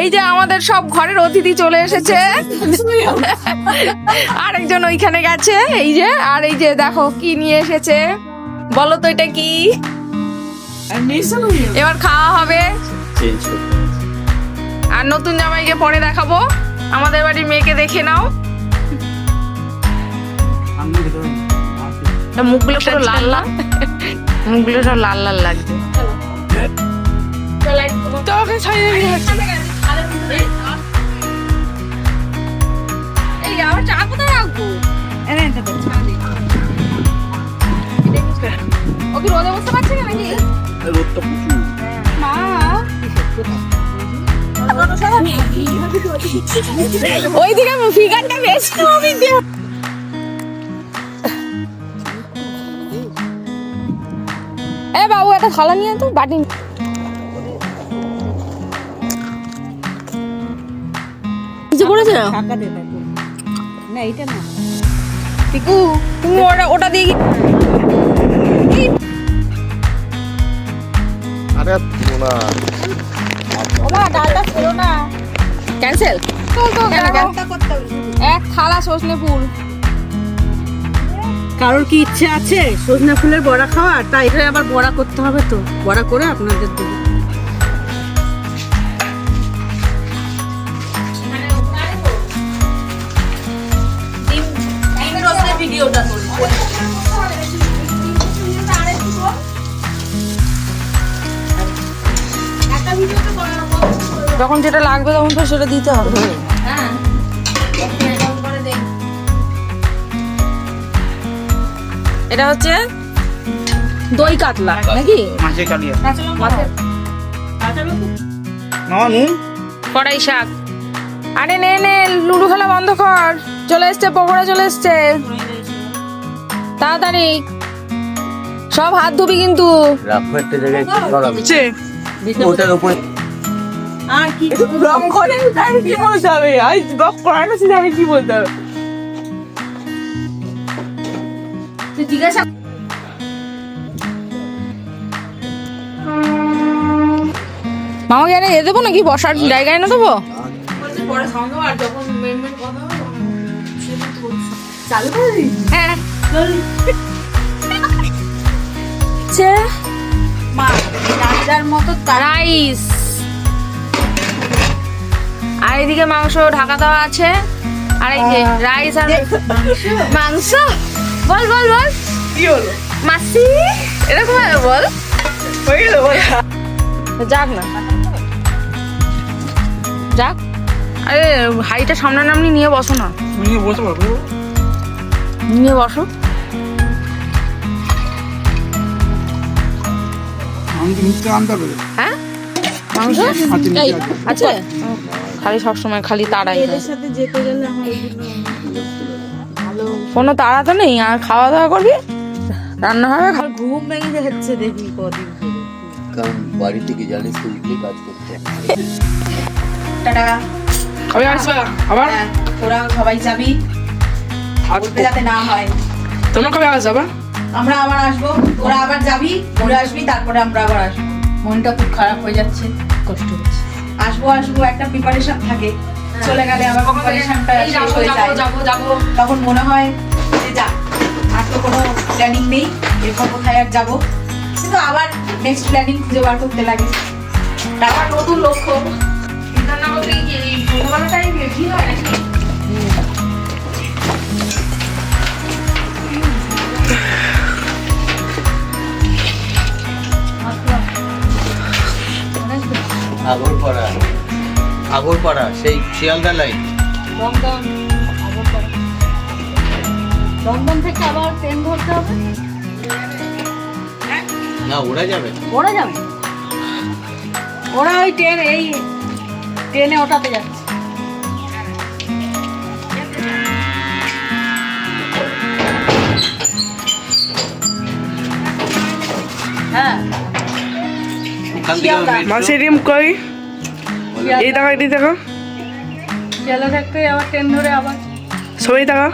এই যে আমাদের সব ঘরের অতিথি চলে এসেছে। আরেকজন ওইখানে গেছে, এই যে, আর এই যে দেখো কি নিয়ে এসেছে, বলো তো এটা কি? এবার খাওয়া হবে আর নতুন জামাইকে পরে দেখাবো। আমাদের বাড়ির মেয়েকে দেখে নাও, মুখগুলো পুরো লাল লাল, মুখগুলো সব লাল লাল লাগছে। রোদে বসতে পারছে না নাকি? ওইদিকে ফিগারটা বেশি। এ বাবু একটা থালা নিয়ে তো, বাটি কিছু করেছে না? না এইটা না টিকু, তুমি ওটা দিয়ে আরে না ওমা ডালটা ছিল না, ক্যান্সেল। এক থালা সজনে ফুল। কারোর কি ইচ্ছে আছে সজনে ফুলের বড়া খাওয়ার? তাই এটা আবার বড়া করতে হবে, তো বড়া করে আপনাদের দেবো। যখন যেটা লাগবে তখন তো সেটা দিতে হবে। এটা হচ্ছে দই কাতলা নাকি? মাছের কালিয়া কড়াই শাক। আরে নে নে, লুডু খেলা বন্ধ কর, চলে এসছে পকোড়া, চলে এসছে, তাড়াতাড়ি সব হাত ধুবি কিন্তু। একটা জায়গায় ওটার উপরে আর কি রং করে কি বলতে হবে? আজ বক করানো ছিল, আমি কি বলতে হবে? তুই জিজ্ঞাসা মামাকে আরে এ দেবো নাকি, বসার জায়গায় না দেবো? হ্যাঁ রাইস, আর এদিকে মাংস ঢাকা দেওয়া আছে, আর এই যে রাইস আর মাংস। বল বল বল কি হলো মাসি, এরকম বল, যাক না যাক। আরে হাড়িটা সামনাসামনি নিয়ে বসো না, নিয়ে বসে পারবো, নিয়ে বসো। আমি তো নিচে আনতে হবে। হ্যাঁ মাংস এই আছে, খালি সবসময় খালি তাড়াই। এদের সাথে যেতে গেলে আমার ভালো কোনো তাড়া তো নেই, আর খাওয়া দাওয়া করবি, রান্না হবে, ঘুম ভেঙে যাচ্ছে দেখি কদিন ধরে। কারণ বাড়ি থেকে জানিস তো উঠলে কাজ করতে টাটা। কবে আসবে আবার? তোরা সবাই যাবি, বলতে যাতে না হয়। তোমরা কবে আসবে আবার? আমরা আবার আসবো, তোরা আবার যাবি, ঘুরে আসবি, তারপরে আমরা আবার আসবো। মনটা খুব খারাপ হয়ে যাচ্ছে, কষ্ট হচ্ছে। আসবো আসবো একটা প্রিপারেশন থাকে, চলে গেলে আবার প্রিপারেশনটা শেষ হয়ে যায়, তখন মনে হয় যে যা, আর তো কোনো প্ল্যানিং নেই, এরপর কোথায় আর যাবো, কিন্তু আবার নেক্সট প্ল্যানিং খুঁজে বার করতে লাগে, আবার নতুন লক্ষ্য। আগরপাড়া সেই শিয়ালদা লাইন। দমদম থেকে আবার ট্রেন ধরতে হবে না, ওরা যাবে, ওরা যাবে, ওরা ওই ট্রেন, এই ট্রেনে ওঠাতে যাচ্ছে। হ্যাঁ মাসিরিম কই এই টাকা, এটি টাকা শিয়ালদা থেকে আবার ট্রেন ধরে আবার সবাই টাকা